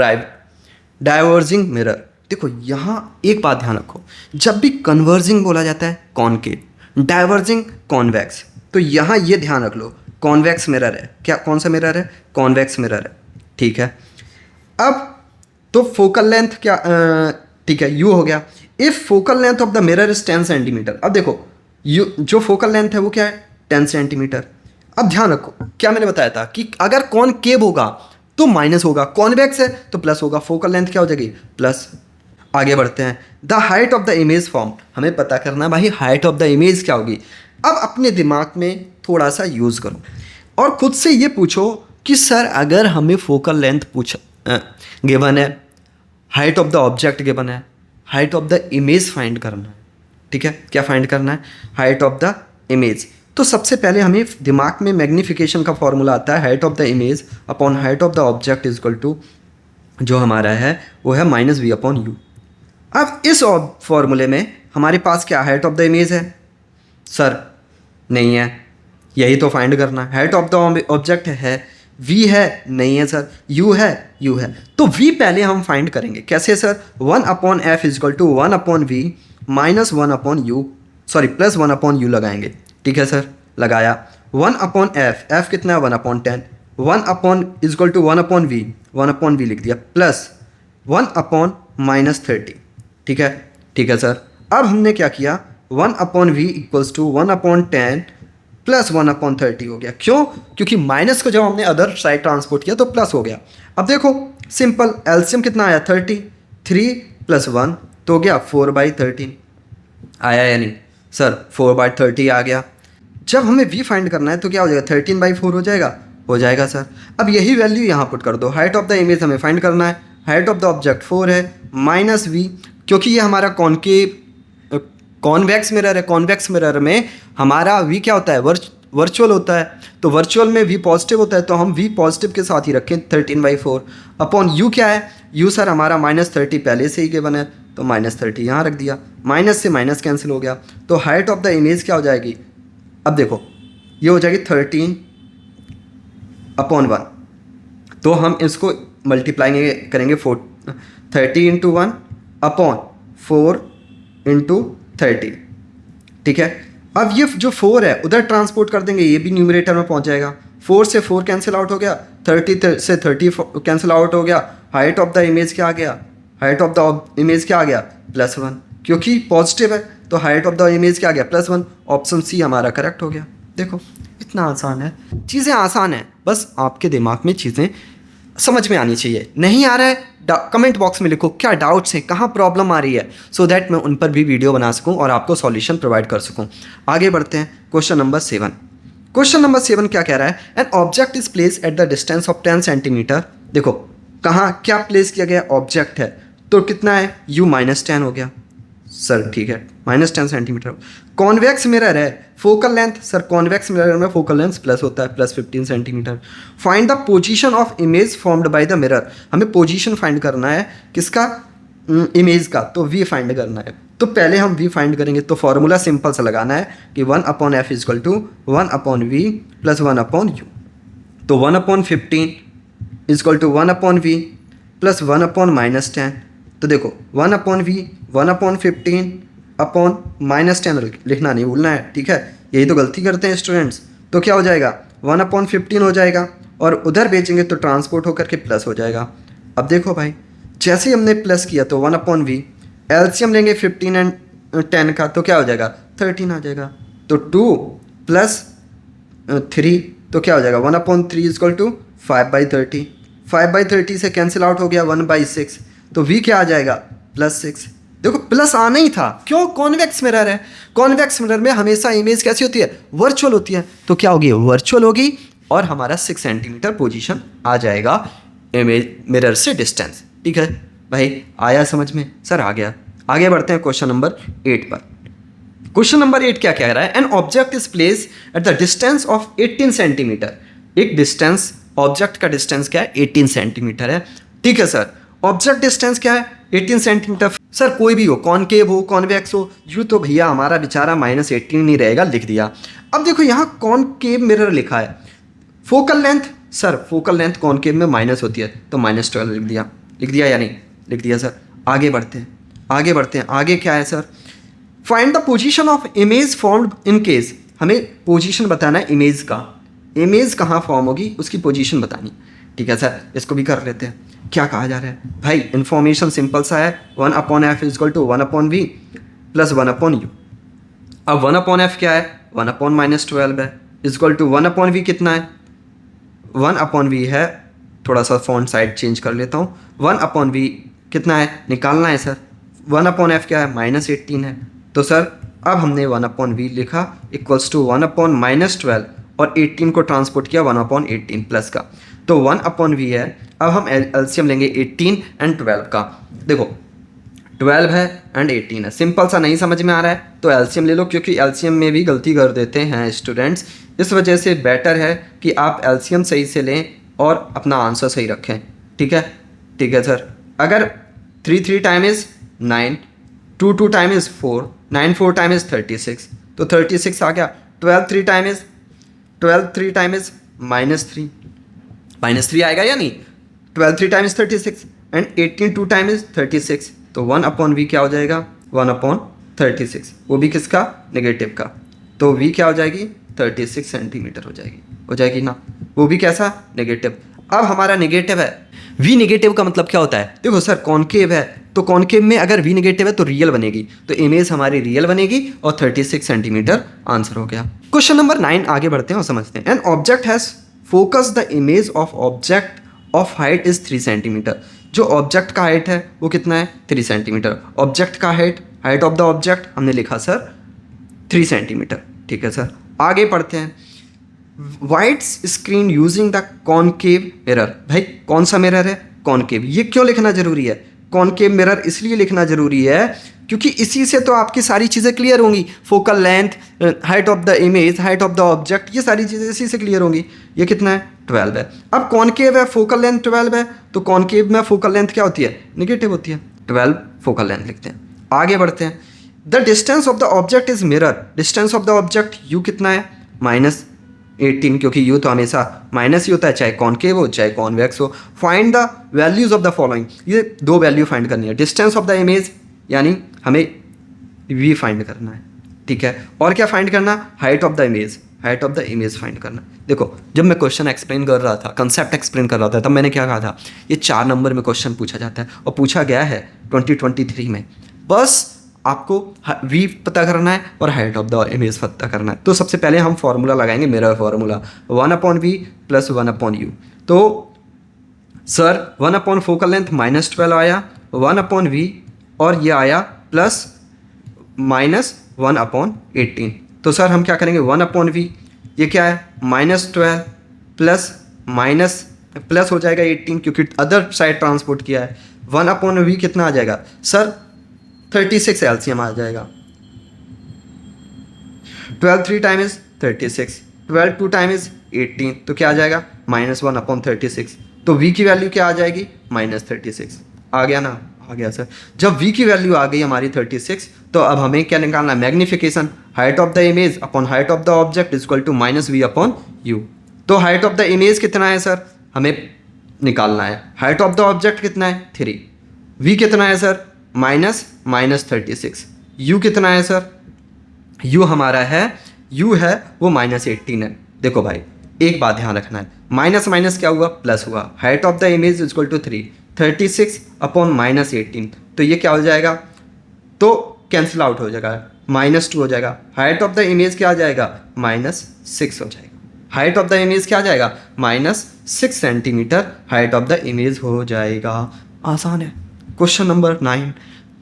diverging mirror. देखो यहाँ एक बात ध्यान रखो, जब भी कन्वर्जिंग बोला जाता है कॉनकेव, डाइवर्जिंग कॉन्वेक्स, तो यहाँ ये ध्यान रख लो कॉन्वेक्स मिरर है। क्या, कौन सा मिरर है, कॉन्वेक्स मिरर है, ठीक है। अब तो फोकल लेंथ क्या, ठीक है, यू हो गया। If focal length of the mirror is 10 centimetre. अब देखो यू जो फोकल लेंथ है वो क्या है, 10 सेंटीमीटर। अब ध्यान रखो क्या मैंने बताया था कि अगर कॉनकेव होगा तो माइनस होगा, कॉन्वेक्स है तो प्लस होगा, फोकल लेंथ क्या हो जाएगी, प्लस। आगे बढ़ते हैं, the height of the image form, हमें पता करना है भाई हाइट ऑफ द इमेज क्या होगी। अब अपने दिमाग में थोड़ा सा यूज़ करो और खुद से ये पूछो कि सर अगर हमें फोकल लेंथ गिवन है, height of the object given है, height of the image find करना है, ठीक है, क्या फाइंड करना है, हाइट ऑफ द इमेज। तो सबसे पहले हमें दिमाग में मैग्निफिकेशन का फॉर्मूला आता है, height of the image upon height of the object is equal to, जो हमारा है वो है -v अपॉन यू। अब इस फॉर्मूले में हमारे पास क्या हाइट ऑफ द इमेज है, सर नहीं है, यही तो फाइंड करना है। हाइट ऑफ द ऑब्जेक्ट है, v है, नहीं है सर, u है, u है, तो v पहले हम फाइंड करेंगे। कैसे sir, 1 upon f is equal to 1 upon v minus 1 upon u, sorry plus 1 upon u लगाएंगे, ठीक है सर, लगाया। 1 अपॉन एफ, एफ कितना है 1 upon 10, 1 upon is equal to 1 upon v, 1 upon v लिख दिया, प्लस 1 अपॉन -30, ठीक है, ठीक है सर। अब हमने क्या किया, 1 upon v equals to 1 upon 10 plus 1 upon 30 हो गया। क्यों, क्योंकि माइनस को जब हमने अदर साइड ट्रांसपोर्ट किया तो प्लस हो गया। अब देखो सिंपल, एलसीएम कितना आया 30, 3 प्लस 1 तो हो गया 4/13 आया या नहीं सर, 4/30 आ गया। जब हमें v फाइंड करना है तो क्या हो जाएगा, 13/4 हो जाएगा, हो जाएगा सर। अब यही वैल्यू यहाँ पुट कर दो, हाइट ऑफ द इमेज हमें फाइंड करना है, हाइट ऑफ द ऑब्जेक्ट 4 है, माइनस वी, क्योंकि ये हमारा कॉन्वेक्स मिरर है, कॉन्वेक्स मिरर में हमारा वी क्या होता है, वर्चुअल होता है, तो वर्चुअल में वी पॉजिटिव होता है, तो हम वी पॉजिटिव के साथ ही रखें 13/4 अपॉन यू क्या है, यू सर हमारा -30 पहले से ही गिवन है, तो -30 यहाँ रख दिया, माइनस से माइनस कैंसिल हो गया, तो हाइट ऑफ द इमेज क्या हो जाएगी, अब देखो ये हो जाएगी 13/1, तो हम इसको मल्टीप्लाई करेंगे 30 × 1 अपॉन 4 × 30, ठीक है। अब ये जो 4 है उधर ट्रांसपोर्ट कर देंगे, ये भी न्यूमरेटर में पहुंच जाएगा, 4 से 4 कैंसिल आउट हो गया, 30 से 30 कैंसिल आउट हो गया, हाइट ऑफ द इमेज क्या आ गया, हाइट ऑफ द इमेज क्या आ गया +1, क्योंकि पॉजिटिव है तो हाइट ऑफ द इमेज क्या आ गया +1, ऑप्शन सी हमारा करेक्ट हो गया। देखो इतना आसान है, चीज़ें आसान है, बस आपके दिमाग में चीज़ें समझ में आनी चाहिए। नहीं आ रहा है कमेंट बॉक्स में लिखो क्या डाउट्स हैं, कहाँ प्रॉब्लम आ रही है, सो दैट मैं उन पर भी वीडियो बना सकूं और आपको सॉल्यूशन प्रोवाइड कर सकूं। आगे बढ़ते हैं, क्वेश्चन नंबर 7। क्वेश्चन नंबर 7 क्या कह रहा है, N object is place at the distance of 10 centimetre. देखो कहाँ क्या प्लेस किया गया, ऑब्जेक्ट है, तो कितना है u -10 हो गया सर, ठीक है -10 सेंटीमीटर। कॉन्वेक्स मिरर है, focal length sir convex mirror में फोकल लेंथ प्लस होता है, +15 centimetre. Find the position of image formed by the mirror, हमें पोजीशन फाइंड करना है किसका, इमेज का, तो v फाइंड करना है। तो पहले हम v फाइंड करेंगे, तो फॉर्मूला सिंपल सा लगाना है कि 1/f = 1/v + 1/u, तो 1/15 = 1/v + 1/-10, तो देखो 1/v 1/15 अपॉन -10 लिखना नहीं भूलना है, ठीक है, यही तो गलती करते हैं स्टूडेंट्स। तो क्या हो जाएगा 1/15 हो जाएगा, और उधर बेचेंगे तो ट्रांसपोर्ट होकर के प्लस हो जाएगा। अब देखो भाई जैसे ही हमने प्लस किया तो 1/v, एलसीएम लेंगे 15 एंड 10 का, तो क्या हो जाएगा 13 आ जाएगा, तो 2 + 3 तो क्या हो जाएगा 1/3 = 5/30, 5/30 से कैंसिल आउट हो गया 1/6, तो v क्या आ जाएगा +6। देखो प्लस आना ही था, क्यों, कॉन्वेक्स मिरर है, कॉन्वेक्स मिरर में हमेशा इमेज कैसी होती है, वर्चुअल होती है, तो क्या होगी वर्चुअल होगी, और हमारा 6 सेंटीमीटर पोजीशन आ जाएगा इमेज मिरर से डिस्टेंस। ठीक है भाई, आया समझ में सर, आ गया। आगे बढ़ते हैं क्वेश्चन नंबर 8 पर। क्वेश्चन नंबर 8 क्या कह रहा है, N object is place at the distance of 18 centimetre. एक डिस्टेंस, ऑब्जेक्ट का डिस्टेंस क्या है 18 सेंटीमीटर है। ठीक है सर, ऑब्जेक्ट डिस्टेंस क्या है 18 सेंटीमीटर। सर कोई भी हो, कॉनकेव हो कॉन्वेक्स हो, यूँ तो भैया हमारा बेचारा -18 नहीं रहेगा, लिख दिया। अब देखो यहाँ कॉनकेव मिरर लिखा है, focal length, sir focal length concave में माइनस होती है, तो -12 लिख दिया या नहीं, लिख दिया सर। आगे बढ़ते हैं, आगे बढ़ते हैं, आगे क्या है sir, find the position of image formed in case. हमें पोजीशन बताना है इमेज का, इमेज कहाँ फॉर्म होगी उसकी पोजीशन बतानी। ठीक है सर, इसको भी कर लेते हैं। क्या कहा जा रहा है भाई, इन्फॉर्मेशन सिंपल सा है, 1/f = 1/v + 1/u। अब 1/f क्या है, 1/-12 है, इक्वल टू 1/v कितना है, 1/v है, थोड़ा सा फॉन्ट साइड चेंज कर लेता हूँ, 1/v कितना है निकालना है सर, 1/f क्या है -18 है, तो सर अब हमने 1/v लिखा इक्वल्स टू 1/-12 और 18 को ट्रांसपोर्ट किया 1/18 प्लस का, तो 1/v है। अब हम एलसीएम लेंगे 18 एंड 12 का। देखो 12 है एंड 18 है, सिंपल सा नहीं समझ में आ रहा है तो एलसीएम ले लो, क्योंकि एलसीएम में भी गलती कर देते हैं स्टूडेंट्स, इस वजह से बेटर है कि आप एलसीएम सही से लें और अपना आंसर सही रखें। ठीक है, ठीक है सर। अगर 3 time is 9, 2 time is 4, 9 time is 36, तो 36 आ गया। 12 टाइम इज़ -3 आएगा या नहीं, 12 time is 36 and 18 time is 36, तो 1/v क्या हो जाएगा 1/36, वो भी किसका नेगेटिव का, तो v क्या हो जाएगी 36 सेंटीमीटर हो जाएगी ना, वो भी कैसा नेगेटिव। अब हमारा नेगेटिव है, v नेगेटिव का मतलब क्या होता है, देखो सर कॉनकेव है, तो कॉनकेव में अगर v नेगेटिव है तो रियल बनेगी, तो इमेज हमारी रियल बनेगी और 36 सेंटीमीटर आंसर हो गया। क्वेश्चन नंबर 9 आगे बढ़ते हैं और समझते हैं। An object has focus the image of object of height is 3 centimetre. जो ऑब्जेक्ट का हाइट है वो कितना है 3 सेंटीमीटर। ऑब्जेक्ट का हाइट ऑफ द ऑब्जेक्ट हमने लिखा सर 3 सेंटीमीटर। ठीक है सर, आगे पढ़ते हैं। Whites screen using the concave mirror. भाई कौन सा मिरर है, कॉनकेव। ये क्यों लिखना जरूरी है? कॉनकेव मिरर इसलिए लिखना जरूरी है क्योंकि इसी से तो आपकी सारी चीज़ें क्लियर होंगी। Focal length, height of the image, height of the object, ये सारी चीज़ें इसी से क्लियर होंगी। ये कितना है? 12 है। अब कॉनकेव है, फोकल लेंथ 12 है, तो कॉनकेव में फोकल लेंथ क्या होती है? नेगेटिव होती है। 12 फोकल लेंथ लिखते हैं। आगे बढ़ते हैं। The distance of the object is mirror. Distance of the object you कितना है? -18, क्योंकि यू तो हमेशा माइनस ही होता है, चाहे कॉनकेव हो चाहे कॉन्वेक्स हो। Find the values of the following. ये दो वैल्यू फाइंड करनी है। डिस्टेंस ऑफ द इमेज यानी हमें वी फाइंड करना है, ठीक है। और क्या फाइंड करना? Height of the image. Height of the image find करना। देखो, जब मैं क्वेश्चन एक्सप्लेन कर रहा था, कंसेप्ट एक्सप्लेन कर रहा था, तब मैंने क्या कहा था? ये 4 नंबर में क्वेश्चन पूछा जाता है और पूछा गया है 2023 में। बस आपको वी पता करना है और हाइट ऑफ द इमेज पता करना है। तो सबसे पहले हम फॉर्मूला लगाएंगे, मिरर फार्मूला 1/v + 1/u। तो सर 1 फोकल लेंथ -12 आया, 1/v और ये आया +-1/18। तो सर हम क्या करेंगे? 1/v, ये क्या है? -12 प्लस हो जाएगा 18 क्योंकि अदर साइड ट्रांसपोर्ट किया है। 1/v कितना आ जाएगा सर? 36 एलसीएम आ जाएगा। 12 3 टाइम इज 36, 12 2 टाइम इज 18, तो क्या आ जाएगा? -1/36। तो v की वैल्यू क्या आ जाएगी? -36। आ गया ना? आ गया सर। जब v की वैल्यू आ गई हमारी 36, तो अब हमें क्या निकालना है? Magnification. Height of the image upon height of the object is equal to -v/u। तो हाइट ऑफ द इमेज कितना है सर? हमें निकालना है। हाइट ऑफ द ऑब्जेक्ट कितना है? 3। v कितना है सर? -36। u कितना है सर? u हमारा है, u है वो -18 है। देखो भाई, एक बात ध्यान रखना है, माइनस माइनस क्या हुआ? प्लस हुआ। Height of the image is equal to 3, 36/-18, तो ये क्या हो जाएगा? तो कैंसिल आउट हो जाएगा, -2 हो जाएगा। हाइट ऑफ द इमेज क्या आ जाएगा? -6 हो जाएगा। हाइट ऑफ द इमेज क्या आ जाएगा? -6 centimetre height of the image हो जाएगा। आसान है। क्वेश्चन नंबर 9,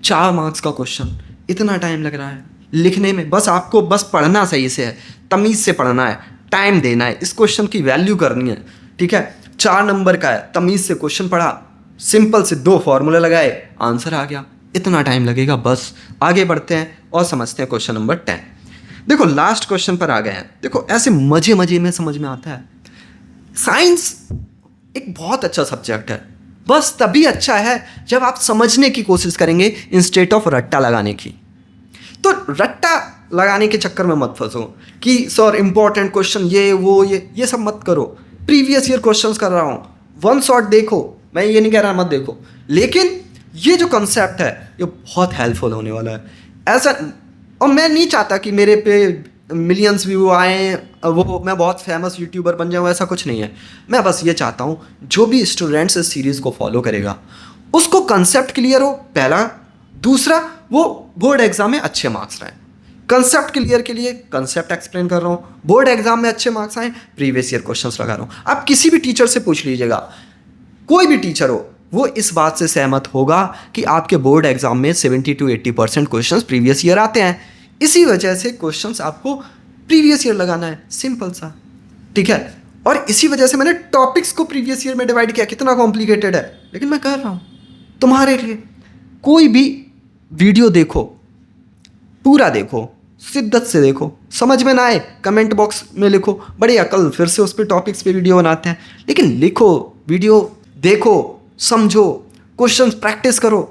4 मार्क्स का क्वेश्चन। इतना टाइम लग रहा है लिखने में, बस आपको बस पढ़ना सही से है, तमीज़ से पढ़ना है, टाइम देना है, इस क्वेश्चन की वैल्यू करनी है, ठीक है। 4 नंबर का है, तमीज़ से क्वेश्चन पढ़ा, सिंपल से 2 फॉर्मूले लगाए, आंसर आ गया। इतना टाइम लगेगा बस। आगे बढ़ते हैं और समझते हैं क्वेश्चन नंबर 10। देखो लास्ट क्वेश्चन पर आ गए हैं। देखो ऐसे मजे मजे में समझ में आता है। साइंस एक बहुत अच्छा सब्जेक्ट है, बस तभी अच्छा है जब आप समझने की कोशिश करेंगे इंस्टेड ऑफ रट्टा लगाने की। तो रट्टा लगाने के चक्कर में मत फंसो कि सर इंपॉर्टेंट क्वेश्चन ये वो ये सब मत करो। प्रीवियस ईयर क्वेश्चंस कर रहा हूँ, वन शॉट देखो, मैं ये नहीं कह रहा मत देखो, लेकिन ये जो कंसेप्ट है ये बहुत हेल्पफुल होने वाला है। ऐसा, और मैं नहीं चाहता कि मेरे पे मिलियंस व्यू आए, वो मैं बहुत फेमस यूट्यूबर बन जाऊँ, ऐसा कुछ नहीं है। मैं बस ये चाहता हूँ जो भी स्टूडेंट्स इस सीरीज़ को फॉलो करेगा उसको कंसेप्ट क्लियर हो, पहला। दूसरा, वो बोर्ड एग्जाम में अच्छे मार्क्स आए। कंसेप्ट क्लियर के लिए कंसेप्ट एक्सप्लेन कर रहा हूँ, बोर्ड एग्जाम में अच्छे मार्क्स आए, प्रीवियस ईयर क्वेश्चंस लगा रहा हूँ। आप किसी भी टीचर से पूछ लीजिएगा, कोई भी टीचर हो, वो इस बात से सहमत होगा कि आपके बोर्ड एग्जाम में 70 to 80% क्वेश्चंस प्रीवियस ईयर आते हैं। इसी वजह से क्वेश्चंस आपको प्रीवियस ईयर लगाना है, सिंपल सा, ठीक है। और इसी वजह से मैंने टॉपिक्स को प्रीवियस ईयर में डिवाइड किया। कितना कॉम्प्लिकेटेड है, लेकिन मैं कर रहा हूँ तुम्हारे लिए। कोई भी वीडियो देखो, पूरा देखो, शिद्दत से देखो, समझ में ना आए कमेंट बॉक्स में लिखो, बढ़िया कल फिर से उस पर टॉपिक्स पे वीडियो बनाते हैं, लेकिन लिखो, वीडियो देखो, समझो, क्वेश्चंस प्रैक्टिस करो।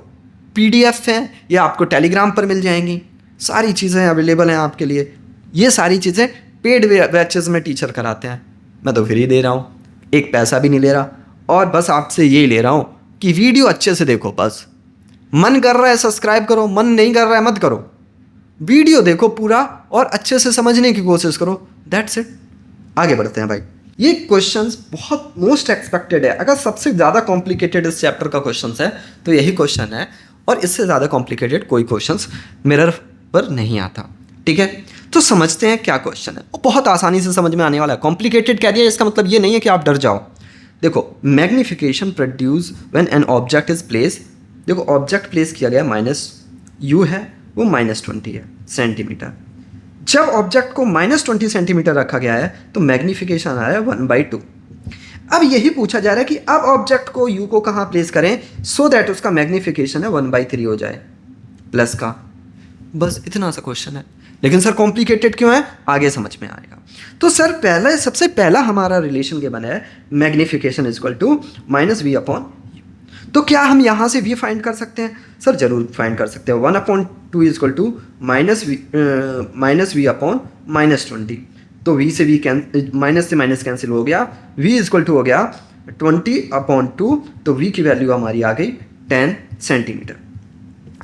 पीडीएफ हैं, ये आपको टेलीग्राम पर मिल जाएंगी, सारी चीज़ें अवेलेबल हैं आपके लिए। ये सारी चीज़ें पेड बैचेस में टीचर कराते हैं, मैं तो फ्री दे रहा हूँ, एक पैसा भी नहीं ले रहा, और बस आपसे यही ले रहा हूँ कि वीडियो अच्छे से देखो। बस मन कर रहा है सब्सक्राइब करो, मन नहीं कर रहा है मत करो, वीडियो देखो पूरा और अच्छे से समझने की कोशिश करो, दैट्स इट। आगे बढ़ते हैं भाई। ये क्वेश्चंस बहुत मोस्ट एक्सपेक्टेड है। अगर सबसे ज़्यादा कॉम्प्लिकेटेड इस चैप्टर का क्वेश्चंस है तो यही क्वेश्चन है, और इससे ज़्यादा कॉम्प्लिकेटेड कोई क्वेश्चंस मिरर पर नहीं आता, ठीक है। तो समझते हैं क्या क्वेश्चन है, वो बहुत आसानी से समझ में आने वाला है। कॉम्प्लिकेटेड कह दिया इसका मतलब ये नहीं है कि आप डर जाओ। देखो, magnification produce when an object is place. देखो ऑब्जेक्ट प्लेस किया गया, -u है, वो -20 है सेंटीमीटर। जब ऑब्जेक्ट को -20 सेंटीमीटर रखा गया है तो मैग्नीफिकेशन आया 1/2। अब यही पूछा जा रहा है कि अब ऑब्जेक्ट को यू को कहाँ प्लेस करें सो दैट उसका मैग्नीफिकेशन है 1/3 हो जाए प्लस का। बस इतना सा क्वेश्चन है, लेकिन सर कॉम्प्लिकेटेड क्यों है, आगे समझ में आएगा। तो सर सबसे पहला हमारा रिलेशन के बना है magnification equal to minus v upon u. तो क्या हम यहाँ से वी फाइंड कर सकते हैं? सर जरूर फाइंड कर सकते हैं। 1/2 equal to minus v upon -20। तो v से v माइनस से माइनस कैंसिल हो गया, v इक्वल टू हो गया 20/2। तो v की वैल्यू हमारी आ गई 10 सेंटीमीटर।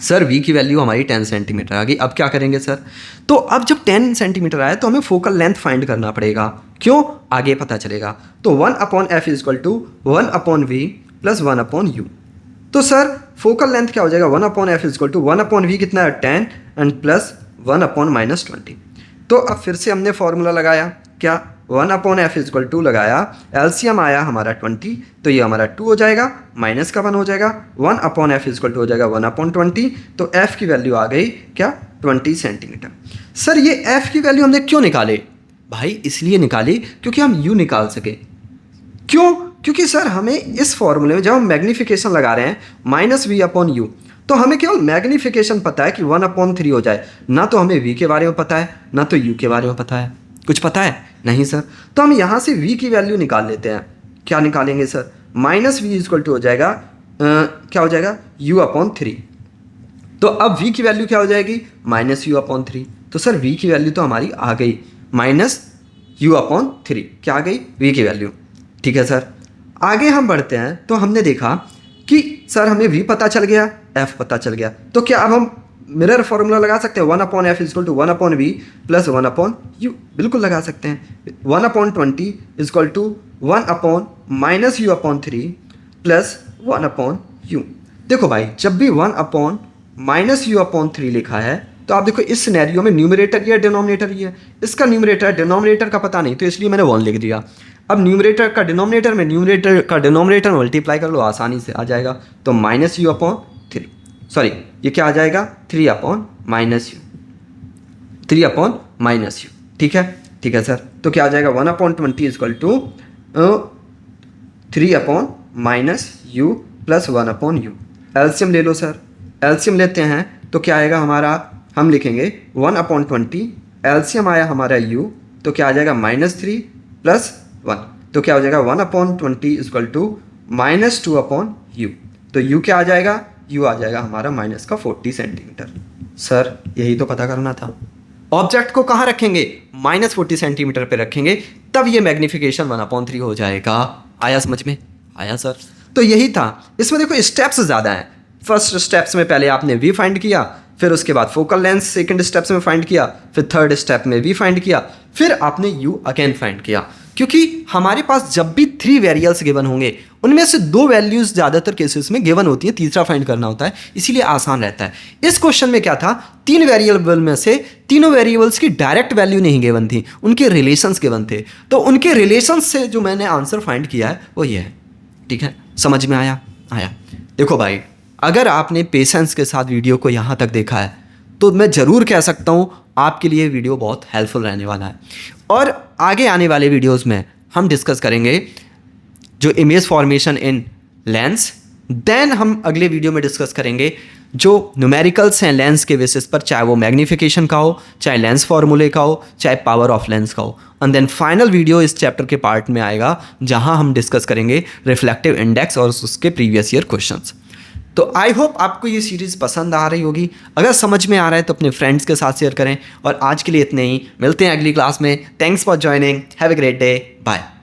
सर v की वैल्यू हमारी 10 सेंटीमीटर आ गई। अब क्या करेंगे सर? तो अब जब 10 सेंटीमीटर आया तो हमें फोकल लेंथ फाइंड करना पड़ेगा। क्यों? आगे पता चलेगा। तो 1/f equal to 1/v plus 1/u। तो सर फोकल लेंथ क्या हो जाएगा? 1/f इक्वल टू 1/v कितना है 10 एंड प्लस 1/-20। तो अब फिर से हमने फॉर्मूला लगाया, क्या 1/f इक्वल टू लगाया, एलसीएम आया हमारा 20, तो ये हमारा 2 हो जाएगा, माइनस का 1 हो जाएगा, 1/f इक्वल टू हो जाएगा 1/20। तो f की वैल्यू आ गई क्या? 20 सेंटीमीटर। सर ये f की वैल्यू हमने क्यों निकाले? भाई इसलिए निकाली क्योंकि हम u निकाल सके। क्यों? क्योंकि सर हमें इस फॉर्मूले में जब हम मैग्नीफिकेशन लगा रहे हैं -v/u, तो हमें केवल मैग्नीफिकेशन पता है कि 1/3 हो जाए, ना तो हमें v के बारे में पता है ना तो u के बारे में पता है। कुछ पता है? नहीं सर। तो हम यहाँ से v की वैल्यू निकाल लेते हैं। क्या निकालेंगे सर? -v इक्वल टू हो जाएगा क्या हो जाएगा? u/3। तो अब v की वैल्यू क्या हो जाएगी? -u/3। तो सर v की वैल्यू तो हमारी आ गई -u/3। क्या आ गई? v की वैल्यू। ठीक है सर, आगे हम बढ़ते हैं। तो हमने देखा कि सर हमें v पता चल गया, f पता चल गया, तो क्या अब हम मिरर फॉर्मूला लगा सकते हैं? 1/f equal to 1/v plus 1/u। बिल्कुल लगा सकते हैं। 1/20 equal to 1/-u/3 plus 1/u। देखो भाई जब भी 1/-u/3 लिखा है तो आप देखो इस सिनेरियो में न्यूमरेटर या डिनोमिनेटर ही है। इसका न्यूमरेटर डिनोमिनेटर का पता नहीं, तो इसलिए मैंने 1 लिख दिया। अब न्यूमरेटर का डिनोमिनेटर में मल्टीप्लाई कर लो, आसानी से आ जाएगा। तो -u/3, सॉरी ये क्या आ जाएगा? 3/-u। ठीक है, ठीक है सर। तो क्या आ जाएगा? 1/20 equal to 3/-u plus 1/u। LCM ले लो सर। एलसीएम लेते हैं तो क्या आएगा हमारा? हम लिखेंगे 1/20, एलसीएम आया हमारा u, तो क्या आ जाएगा? -3 प्लस 1। तो क्या हो जाएगा? 1/20 इक्वल टू -2/u। तो u क्या आ जाएगा? u आ जाएगा हमारा -40 सेंटीमीटर। सर यही तो पता करना था। ऑब्जेक्ट को कहाँ रखेंगे? -40 सेंटीमीटर पे रखेंगे, तब ये मैग्नीफिकेशन 1/3 हो जाएगा। आया समझ में? आया सर। तो यही था। इसमें देखो स्टेप्स ज़्यादा हैं। फर्स्ट स्टेप्स में पहले आपने v फाइंड किया, फिर उसके बाद फोकल लेंथ सेकंड स्टेप्स में फाइंड किया, फिर थर्ड स्टेप में v फाइंड किया, फिर आपने u अगेन फाइंड किया। क्योंकि हमारे पास जब भी 3 वेरिएबल्स गिवन होंगे उनमें से 2 वैल्यूज ज़्यादातर केसेस में गिवन होती है, तीसरा फाइंड करना होता है, इसीलिए आसान रहता है। इस क्वेश्चन में क्या था? 3 वेरिएबल में से तीनों वेरिएबल्स की डायरेक्ट वैल्यू नहीं गिवन थी, उनके रिलेशंस गिवन थे। तो उनके रिलेशंस से जो मैंने आंसर फाइंड किया है वो ये है। ठीक है, समझ में आया? आया। देखो भाई अगर आपने पेशेंस के साथ वीडियो को यहाँ तक देखा है तो मैं ज़रूर कह सकता हूँ आपके लिए वीडियो बहुत हेल्पफुल रहने वाला है। और आगे आने वाले वीडियोस में हम डिस्कस करेंगे जो image formation in lens, then हम अगले वीडियो में डिस्कस करेंगे जो न्यूमेरिकल्स हैं लेंस के बेसिस पर, चाहे वो मैग्नीफिकेशन का हो, चाहे लेंस फार्मूले का हो, चाहे पावर ऑफ लेंस का हो। एंड देन फाइनल वीडियो इस चैप्टर के पार्ट में आएगा जहां हम डिस्कस करेंगे रिफ्लेक्टिव इंडेक्स और उसके प्रीवियस ईयर क्वेश्चंस। तो आई होप आपको ये सीरीज़ पसंद आ रही होगी। अगर समझ में आ रहा है तो अपने फ्रेंड्स के साथ शेयर करें। और आज के लिए इतने ही, मिलते हैं अगली क्लास में। Thanks for joining, have a great day, bye.